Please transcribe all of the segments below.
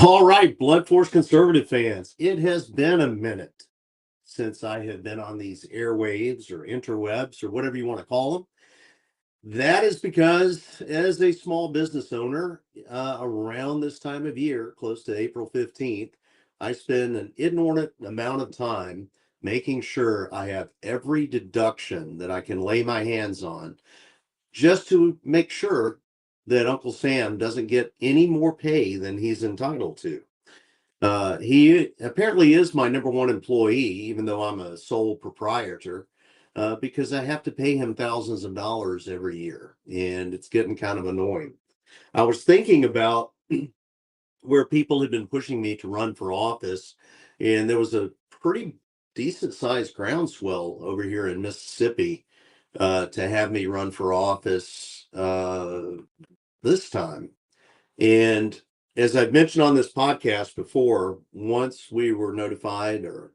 All right, Blood Force Conservative fans, it has been a minute since I have been on these airwaves or interwebs or whatever you want to call them. That is because, as a small business owner, around this time of year, close to April 15th, I spend an inordinate amount of time making sure I have every deduction that I can lay my hands on just to make sure that Uncle Sam doesn't get any more pay than he's entitled to. He apparently is my number one employee, even though I'm a sole proprietor, because I have to pay him thousands of dollars every year, and it's getting kind of annoying. I was thinking about where people had been pushing me to run for office, and there was a pretty decent sized groundswell over here in Mississippi to have me run for office this time. And as I've mentioned on this podcast before, once we were notified or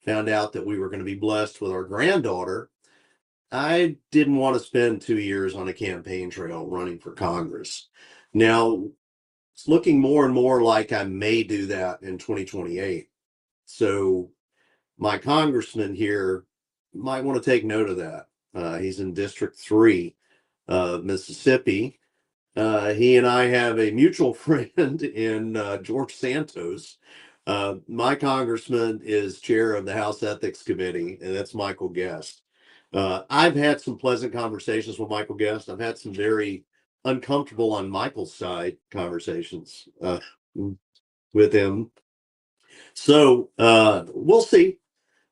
found out that we were going to be blessed with our granddaughter, I didn't want to spend 2 years on a campaign trail running for Congress. Now, it's looking more and more like I may do that in 2028. So, my congressman here might want to take note of that. He's in District 3 of Mississippi. He and I have a mutual friend in George Santos. My congressman is chair of the House Ethics Committee, and that's Michael Guest. I've had some pleasant conversations with Michael Guest. I've had some very uncomfortable on Michael's side conversations with him. So we'll see.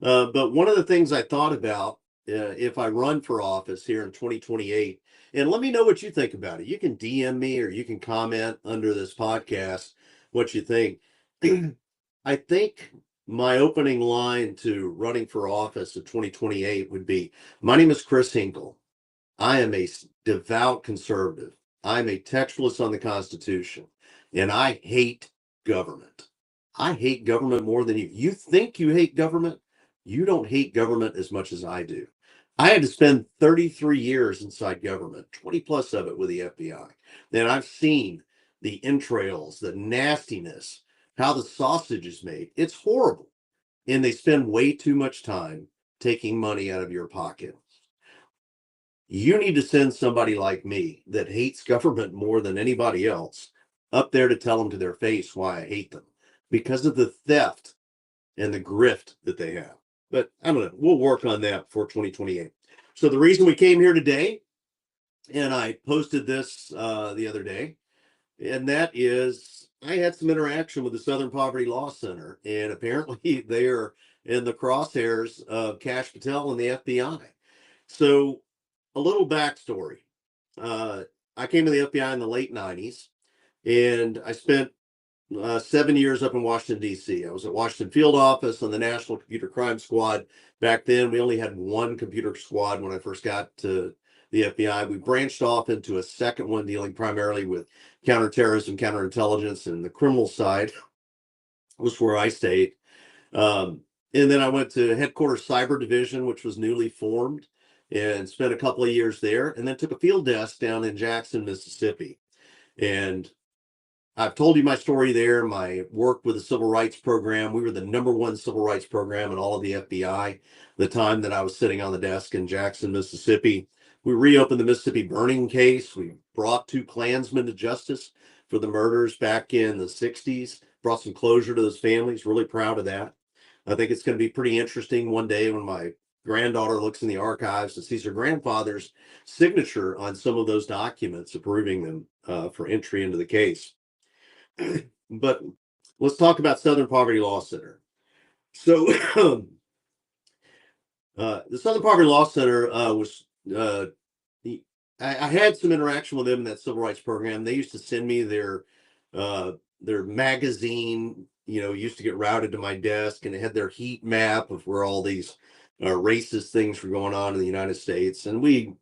But one of the things I thought about if I run for office here in 2028, and let me know what you think about it. You can DM me or you can comment under this podcast what you think. I think my opening line to running for office in 2028 would be, my name is Chris Hinkle. I am a devout conservative. I'm a textualist on the Constitution, and I hate government. I hate government more than you. You think you hate government? You don't hate government as much as I do. I had to spend 33 years inside government, 20 plus of it with the FBI. And I've seen the entrails, the nastiness, how the sausage is made. It's horrible. And they spend way too much time taking money out of your pocket. You need to send somebody like me that hates government more than anybody else up there to tell them to their face why I hate them because of the theft and the grift that they have. But I don't know. We'll work on that for 2028. So the reason we came here today, and I posted this the other day, and that is I had some interaction with the Southern Poverty Law Center, and apparently they are in the crosshairs of Kash Patel and the FBI. So a little backstory. Uh, I came to the FBI in the late 90s, and I spent 7 years up in Washington, D.C. I was at Washington Field Office on the National Computer Crime Squad. Back then, we only had one computer squad when I first got to the FBI. We branched off into a second one dealing primarily with counterterrorism, counterintelligence, and the criminal side was where I stayed. And then I went to Headquarters Cyber Division, which was newly formed, and spent a couple of years there, and then took a field desk down in Jackson, Mississippi. And I've told you my story there, my work with the Civil Rights Program. We were the number one civil rights program in all of the FBI the time that I was sitting on the desk in Jackson, Mississippi. We reopened the Mississippi burning case. We brought two Klansmen to justice for the murders back in the 60s, brought some closure to those families. Really proud of that. I think it's going to be pretty interesting one day when my granddaughter looks in the archives and sees her grandfather's signature on some of those documents approving them for entry into the case. But let's talk about Southern Poverty Law Center. So the Southern Poverty Law Center was I had some interaction with them in that civil rights program. They used to send me their magazine, used to get routed to my desk, and it had their heat map of where all these racist things were going on in the United States. And we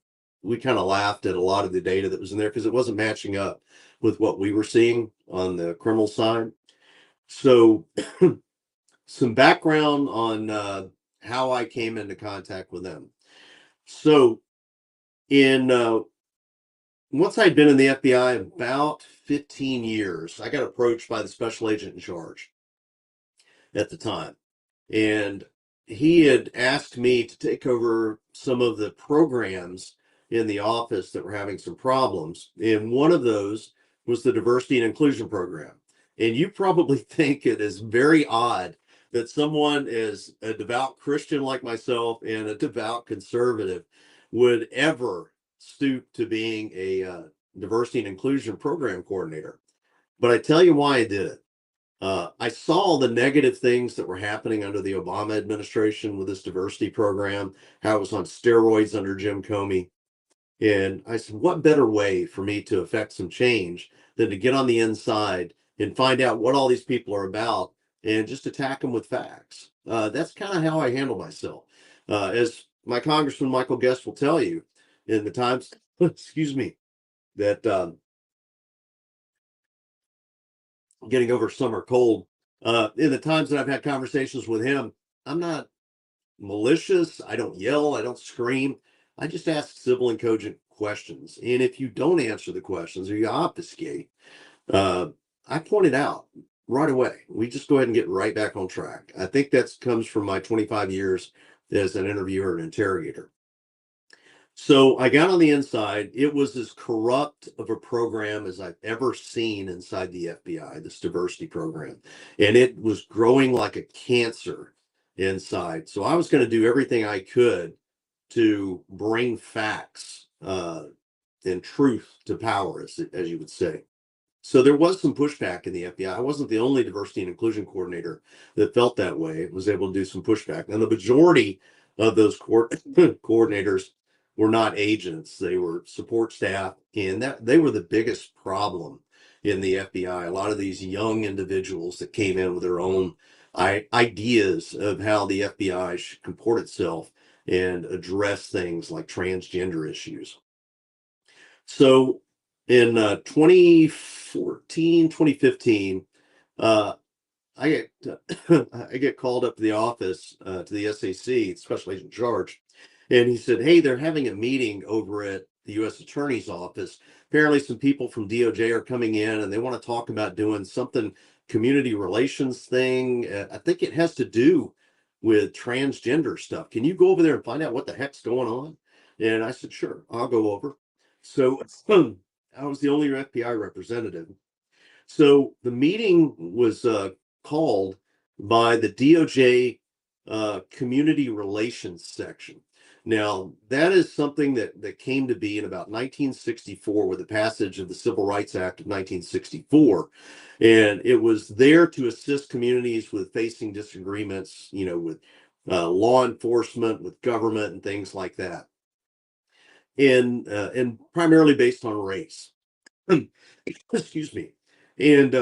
kind of laughed at a lot of the data that was in there because it wasn't matching up with what we were seeing on the criminal side. So some background on how I came into contact with them. So in once I'd been in the FBI about 15 years, I got approached by the special agent in charge at the time. And he had asked me to take over some of the programs in the office that were having some problems. And one of those was the diversity and inclusion program. And you probably think it is very odd that someone as a devout Christian like myself and a devout conservative would ever stoop to being a diversity and inclusion program coordinator. But I tell you why I did it. I saw the negative things that were happening under the Obama administration with this diversity program, how it was on steroids under Jim Comey. And I said, what better way for me to affect some change than to get on the inside and find out what all these people are about and just attack them with facts? That's kind of how I handle myself. As my Congressman Michael Guest will tell you, in the times, excuse me, that getting over summer cold. In the times that I've had conversations with him, I'm not malicious. I don't yell. I don't scream. I just ask civil and cogent questions. And if you don't answer the questions or you obfuscate, uh, I point it out right away. We just go ahead and get right back on track. I think that comes from my 25 years as an interviewer and interrogator. So I got on the inside. It was as corrupt of a program as I've ever seen inside the FBI, this diversity program. And it was growing like a cancer inside. So I was going to do everything I could to bring facts and truth to power, as you would say. So there was some pushback in the FBI. I wasn't the only diversity and inclusion coordinator that felt that way, was able to do some pushback. And the majority of those coordinators were not agents. They were support staff, and that they were the biggest problem in the FBI. A lot of these young individuals that came in with their own ideas of how the FBI should comport itself and address things like transgender issues. So in 2014, 2015, uh, I get I get called up to the office to the SAC, Special Agent in Charge, and he said, "Hey, they're having a meeting over at the U.S. Attorney's Office. Apparently, some people from DOJ are coming in, and they want to talk about doing something community relations thing. I think it has to do with transgender stuff. Can you go over there and find out what the heck's going on?" And I said, "Sure, I'll go over." So I was the only FBI representative. So the meeting was called by the DOJ Community Relations Section. Now, that is something that came to be in about 1964 with the passage of the Civil Rights Act of 1964. And it was there to assist communities with facing disagreements, with law enforcement, with government, and things like that. And primarily based on race. Excuse me. And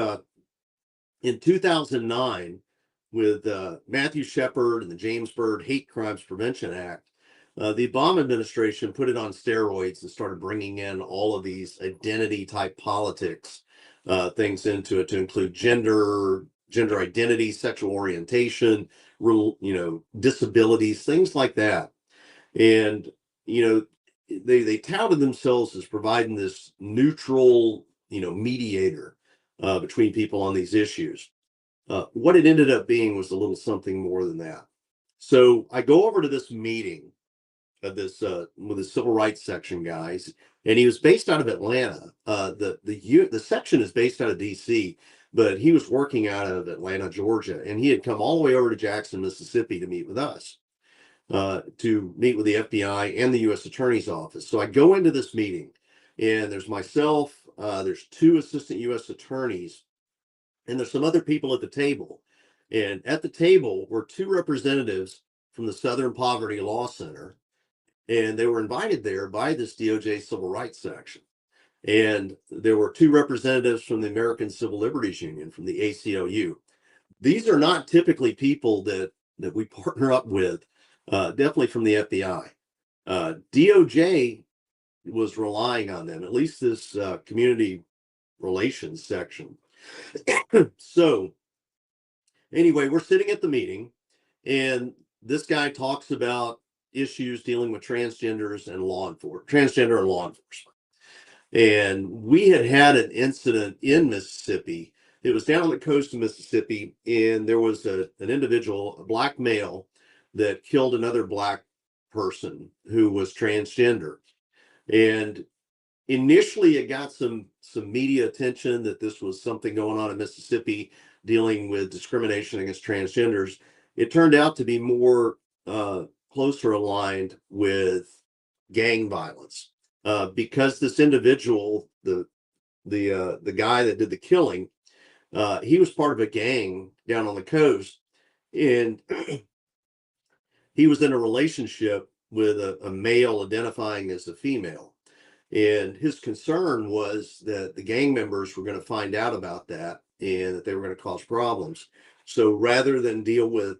in 2009, with Matthew Shepard and the James Byrd Hate Crimes Prevention Act, the Obama administration put it on steroids and started bringing in all of these identity type politics things into it to include gender identity, sexual orientation, disabilities, things like that. And you know, they touted themselves as providing this neutral, mediator between people on these issues. What it ended up being was a little something more than that. So I go over to this meeting of this with the civil rights section guys, and he was based out of Atlanta. The section is based out of D.C., but he was working out of Atlanta, Georgia, and he had come all the way over to Jackson, Mississippi, to meet with us, to meet with the FBI and the U.S. Attorney's Office. So I go into this meeting, and there's myself, there's two assistant U.S. attorneys, and there's some other people at the table. And at the table were two representatives from the Southern Poverty Law Center, and they were invited there by this DOJ Civil Rights Section. And there were two representatives from the American Civil Liberties Union, from the ACLU. These are not typically people that we partner up with, definitely from the FBI. DOJ was relying on them, at least this community relations section. So anyway, we're sitting at the meeting, and this guy talks about issues dealing with transgenders and transgender and law enforcement. And we had an incident in Mississippi. It was down on the coast of Mississippi, and there was an individual, a black male, that killed another black person who was transgender. And initially, it got some media attention that this was something going on in Mississippi dealing with discrimination against transgenders. It turned out to be more closer aligned with gang violence, because this individual, the guy that did the killing, he was part of a gang down on the coast, and he was in a relationship with a male identifying as a female. And his concern was that the gang members were going to find out about that and that they were going to cause problems. So rather than deal with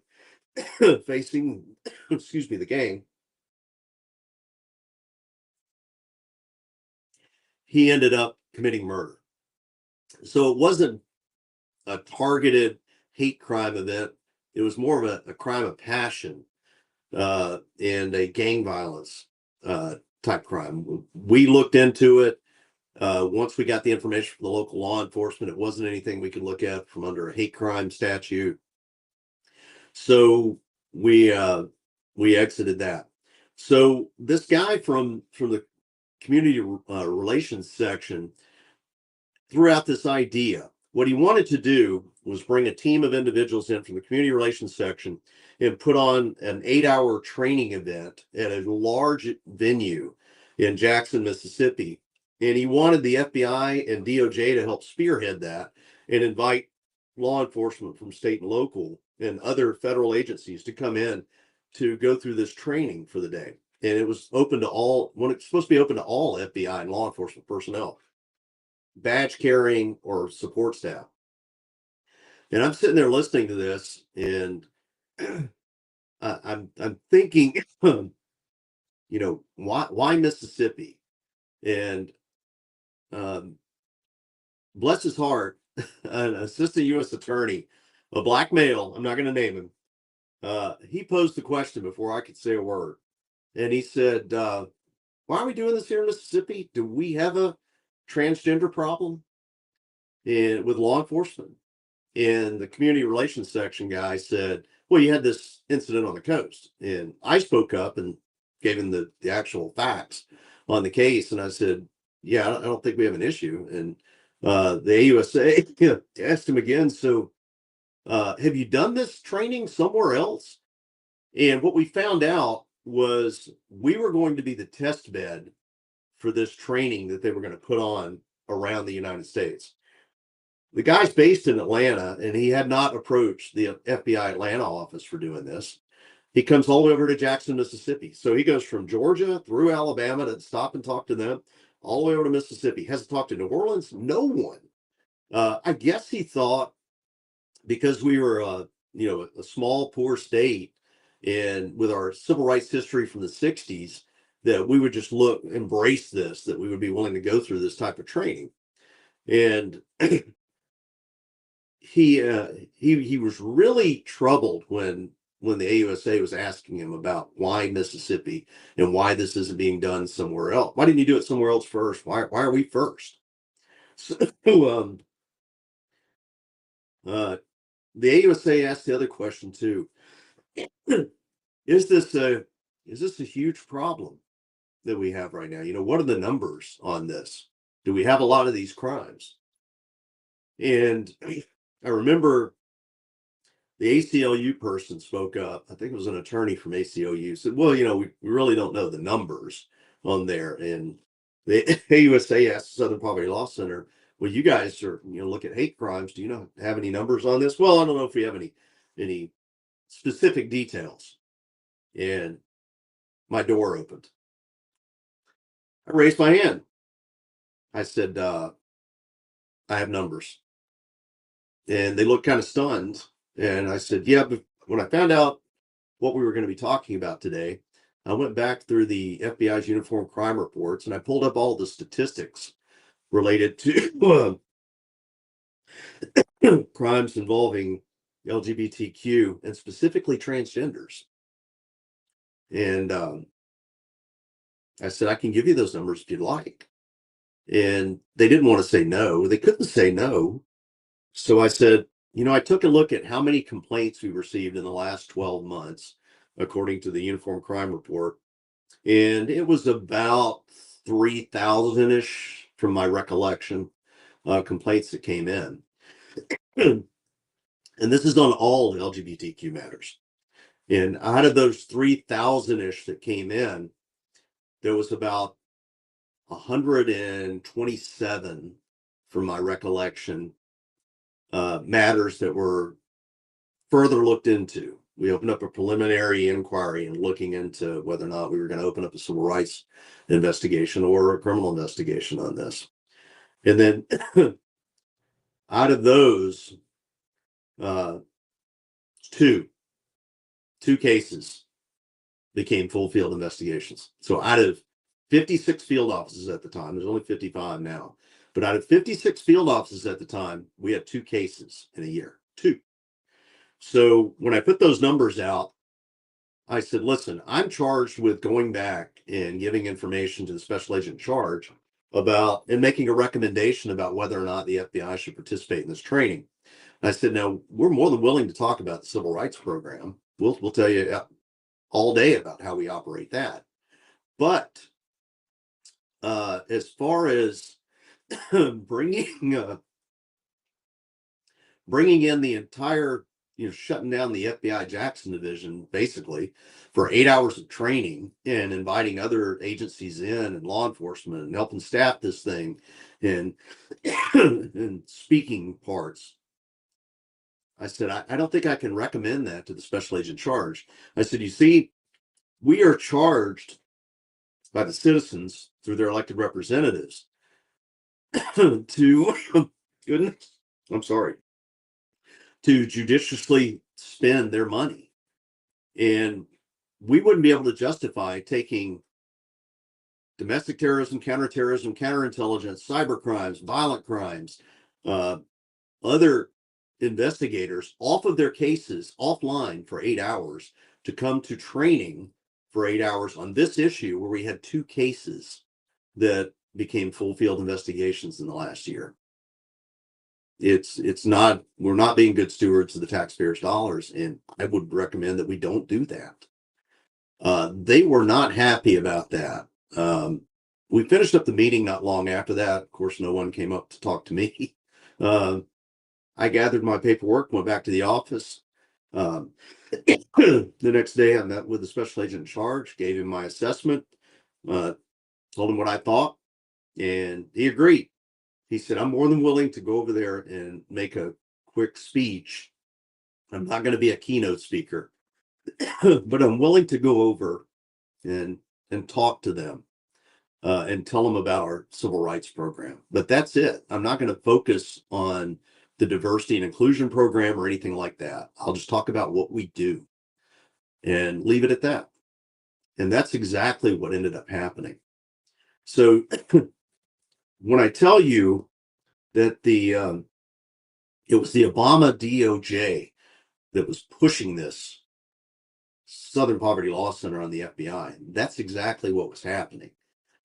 facing, excuse me, the gang, he ended up committing murder. So it wasn't a targeted hate crime event. It was more of a crime of passion, and a gang violence type crime. We looked into it. Once we got the information from the local law enforcement, it wasn't anything we could look at from under a hate crime statute. So we exited that. So this guy from the community relations section threw out this idea. What he wanted to do was bring a team of individuals in from the community relations section and put on an 8-hour training event at a large venue in Jackson, Mississippi. And he wanted the FBI and DOJ to help spearhead that and invite law enforcement from state and local and other federal agencies to come in to go through this training for the day. And it was open to all, when it's supposed to be open to all FBI and law enforcement personnel, badge carrying or support staff. And I'm sitting there listening to this, and I'm thinking, why Mississippi? And bless his heart, an assistant U.S. attorney, a black male, I'm not going to name him, he posed the question before I could say a word. And he said, why are we doing this here in Mississippi? Do we have a transgender problem with law enforcement? And the community relations section guy said, well, you had this incident on the coast. And I spoke up and gave him the actual facts on the case. And I said, yeah, I don't think we have an issue. And the AUSA asked him again, so have you done this training somewhere else? And what we found out was we were going to be the test bed for this training that they were going to put on around the United States. The guy's based in Atlanta, and he had not approached the FBI Atlanta office for doing this. He comes all the way over to Jackson, Mississippi. So he goes from Georgia through Alabama to stop and talk to them, all the way over to Mississippi. Hasn't talked to New Orleans, no one. I guess he thought because we were a small, poor state, and with our civil rights history from the 60s, that we would just embrace this, that we would be willing to go through this type of training. And he was really troubled when the AUSA was asking him about why Mississippi and why this isn't being done somewhere else. Why didn't you do it somewhere else first? Why are we first? So the AUSA asked the other question too. Is this a huge problem that we have right now? What are the numbers on this? Do we have a lot of these crimes? And I remember the ACLU person spoke up. I think it was an attorney from ACLU, said, well, we really don't know the numbers on there. And the AUSA asked the Southern Poverty Law Center, well, you guys are, look at hate crimes. Do you have any numbers on this? Well, I don't know if we have any specific details. And my door opened. I raised my hand. I said, I have numbers. And they looked kind of stunned. And I said, yeah, but when I found out what we were going to be talking about today, I went back through the FBI's uniform crime reports and I pulled up all the statistics related to crimes involving LGBTQ and specifically transgenders. And I said, I can give you those numbers if you'd like. And they didn't want to say no. They couldn't say no. So I said, I took a look at how many complaints we received in the last 12 months, according to the Uniform Crime Report. And it was about 3,000 ish from my recollection, complaints that came in. And this is on all LGBTQ matters. And out of those 3,000 ish that came in, there was about 127, from my recollection, matters that were further looked into. We opened up a preliminary inquiry and looking into whether or not we were going to open up a civil rights investigation or a criminal investigation on this. And then out of those, uh, two cases became full field investigations. So out of 56 field offices at the time, there's only 55 now, but out of 56 field offices at the time, we had 2 cases in a year. 2. So when I put those numbers out, I said, listen, I'm charged with going back and giving information to the special agent in charge about and making a recommendation about whether or not the FBI should participate in this training. And I said, now we're more than willing to talk about the civil rights program. We'll tell you all day about how we operate that. But as far as bringing in the entire, shutting down the FBI Jackson division basically for 8 hours of training and inviting other agencies in and law enforcement and helping staff this thing and and speaking parts. I said, I don't think I can recommend that to the special agent in charge. I said, you see, we are charged by the citizens through their elected representatives to goodness, I'm sorry, to judiciously spend their money. And we wouldn't be able to justify taking domestic terrorism, counterterrorism, counterintelligence, cyber crimes, violent crimes, other investigators off of their cases offline for 8 hours to come to training for 8 hours on this issue where we had 2 cases that became full field investigations in the last year. It's not, we're not being good stewards of the taxpayers' dollars, and I would recommend that we don't do that. They were not happy about that. We finished up the meeting not long after that. Of course, no one came up to talk to me. I gathered my paperwork, went back to the office. The next day, I met with the special agent in charge, gave him my assessment, told him what I thought, and he agreed. He said, I'm more than willing to go over there and make a quick speech. I'm not going to be a keynote speaker, but I'm willing to go over and talk to them and tell them about our civil rights program. But that's it. I'm not going to focus on the diversity and inclusion program or anything like that. I'll just talk about what we do and leave it at that. And that's exactly what ended up happening. So when I tell you that it was the Obama DOJ that was pushing this Southern Poverty Law Center on the FBI, that's exactly what was happening.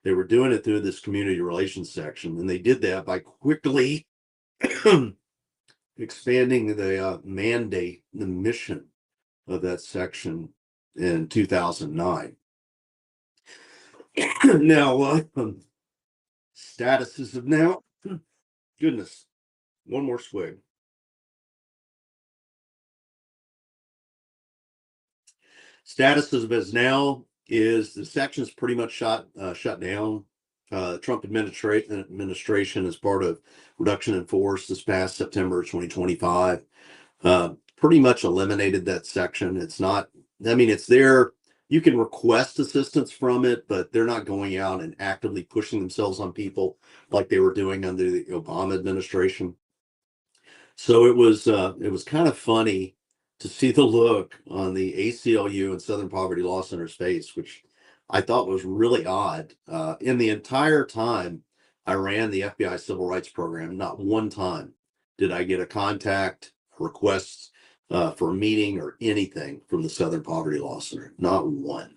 They were doing it through this community relations section, and they did that by quickly expanding the mandate, the mission of that section in 2009. Now, statuses of now, goodness, one more swig. Status as of now is the section's pretty much shut down. Trump administration, as part of reduction in force this past September 2025, pretty much eliminated that section. It's not, I mean, it's there. You can request assistance from it, but they're not going out and actively pushing themselves on people like they were doing under the Obama administration. So it was kind of funny to see the look on the ACLU and Southern Poverty Law Center's face, which I thought was really odd. In the entire time I ran the FBI Civil Rights Program, not one time did I get a contact, request for a meeting or anything from the Southern Poverty Law Center. Not one.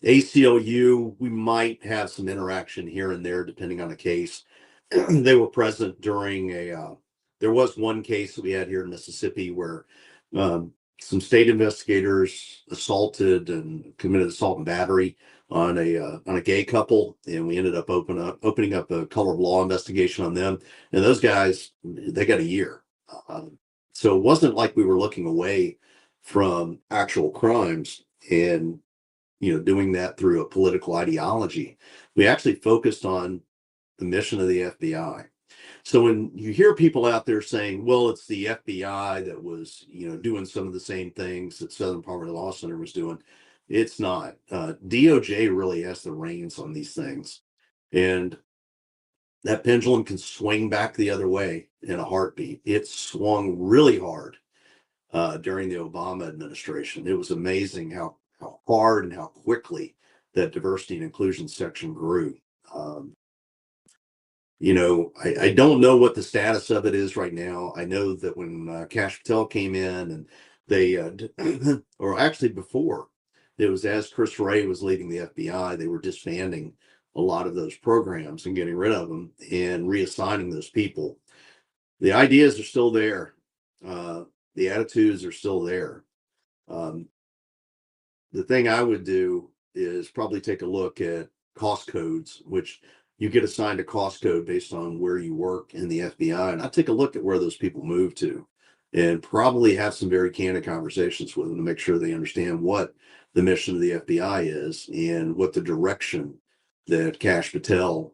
ACLU, we might have some interaction here and there depending on the case. They were present during there was one case that we had here in Mississippi where um, some state investigators assaulted and committed assault and battery on a gay couple, and we ended up opening up a color of law investigation on them. And those guys, they got a year. So it wasn't like we were looking away from actual crimes and doing that through a political ideology. We actually focused on the mission of the FBI. So when you hear people out there saying, well, it's the FBI that was, doing some of the same things that Southern Poverty Law Center was doing, it's not. DOJ really has the reins on these things. And that pendulum can swing back the other way in a heartbeat. It swung really hard during the Obama administration. It was amazing how hard and how quickly that diversity and inclusion section grew. Um, I don't know what the status of it is right now. I know that when Kash Patel came in and they, or actually before, it was as Chris Wray was leading the FBI, they were disbanding a lot of those programs and getting rid of them and reassigning those people. The ideas are still there. The attitudes are still there. Um, the thing I would do is probably take a look at cost codes, which you get assigned a cost code based on where you work in the FBI. And I take a look at where those people move to and probably have some very candid conversations with them to make sure they understand what the mission of the FBI is and what the direction that Kash Patel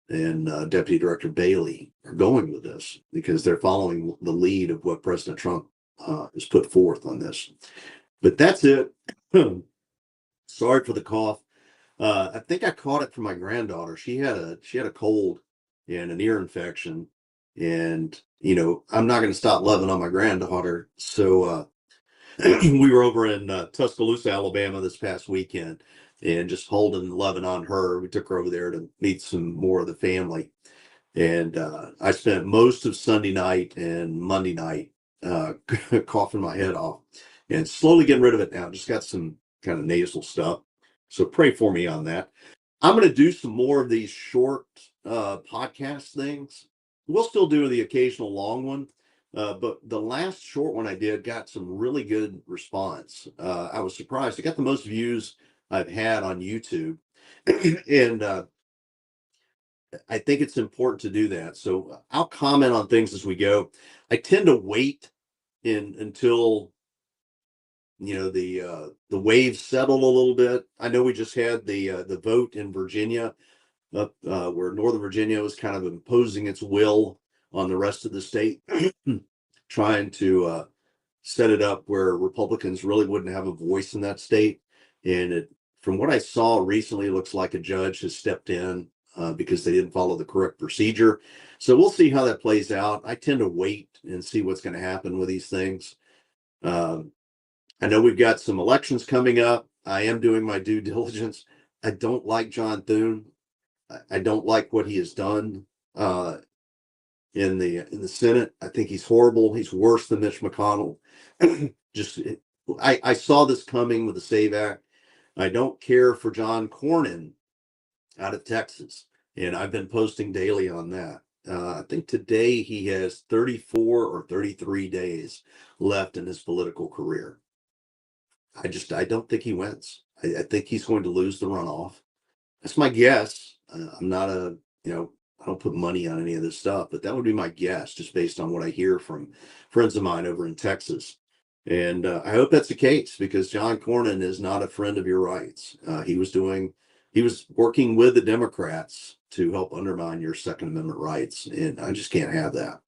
and Deputy Director Bailey are going with this, because they're following the lead of what President Trump has put forth on this. But that's it. Sorry for the cough. I think I caught it from my granddaughter. She had a cold and an ear infection, and I'm not going to stop loving on my granddaughter. So we were over in Tuscaloosa, Alabama this past weekend, and just holding and loving on her. We took her over there to meet some more of the family, and I spent most of Sunday night and Monday night coughing my head off, and slowly getting rid of it now. Just got some kind of nasal stuff. So pray for me on that. I'm going to do some more of these short podcast things. We'll still do the occasional long one, but the last short one I did got some really good response. I was surprised. It got the most views I've had on YouTube, and I think it's important to do that. So I'll comment on things as we go. I tend to wait until the waves settle a little bit. I know we just had the vote in Virginia, up where Northern Virginia was kind of imposing its will on the rest of the state, trying to set it up where Republicans really wouldn't have a voice in that state. And from what I saw recently, it looks like a judge has stepped in because they didn't follow the correct procedure. So we'll see how that plays out. I tend to wait and see what's going to happen with these things. I know we've got some elections coming up. I am doing my due diligence. I don't like John Thune. I don't like what he has done in the Senate. I think he's horrible. He's worse than Mitch McConnell. I saw this coming with the SAVE Act. I don't care for John Cornyn out of Texas, and I've been posting daily on that. I think today he has 34 or 33 days left in his political career. I don't think he wins. I think he's going to lose the runoff. That's my guess. I'm not I don't put money on any of this stuff, but that would be my guess just based on what I hear from friends of mine over in Texas. And I hope that's the case, because John Cornyn is not a friend of your rights. He was working with the Democrats to help undermine your Second Amendment rights. And I just can't have that.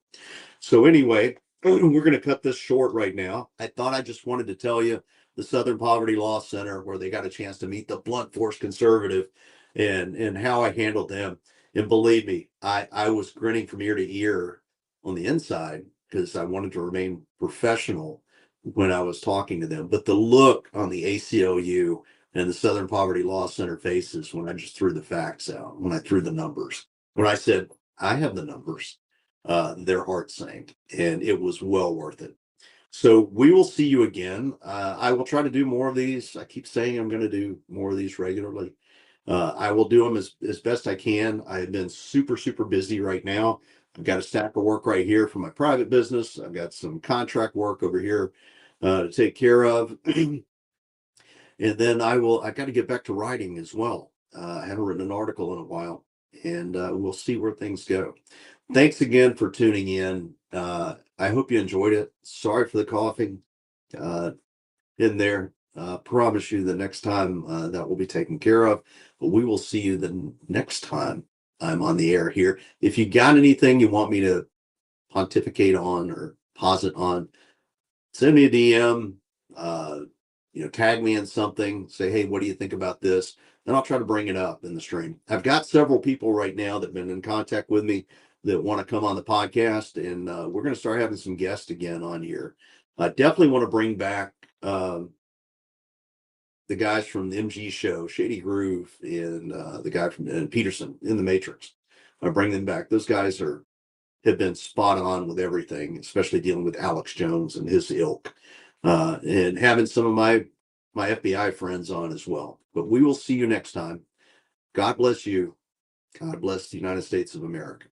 So anyway, we're going to cut this short right now. I thought I just wanted to tell you the Southern Poverty Law Center, where they got a chance to meet the blunt force conservative, and how I handled them. And believe me, I was grinning from ear to ear on the inside because I wanted to remain professional when I was talking to them. But the look on the ACLU and the Southern Poverty Law Center faces when I just threw the facts out, when I threw the numbers, when I said, I have the numbers, their heart sank, and it was well worth it. So we will see you again. I will try to do more of these. I keep saying I'm going to do more of these regularly. I will do them as best I can. I have been super, super busy right now. I've got a stack of work right here for my private business. I've got some contract work over here to take care of. And then I got to get back to writing as well. I haven't written an article in a while, and we'll see where things go. Thanks again for tuning in. I hope you enjoyed it. Sorry for the coughing uh, in there. Promise you the next time that will be taken care of. But we will see you the next time I'm on the air here. If you got anything you want me to pontificate on or posit on, send me a DM. Uh, tag me in something. Say, hey, what do you think about this? And I'll try to bring it up in the stream. I've got several people right now that have been in contact with me that want to come on the podcast, and we're going to start having some guests again on here. I definitely want to bring back the guys from the MG show, Shady Groove, and the guy from Peterson in the Matrix. I bring them back. Those guys have been spot on with everything, especially dealing with Alex Jones and his ilk, and having some of my FBI friends on as well. But we will see you next time. God bless you. God bless the United States of America.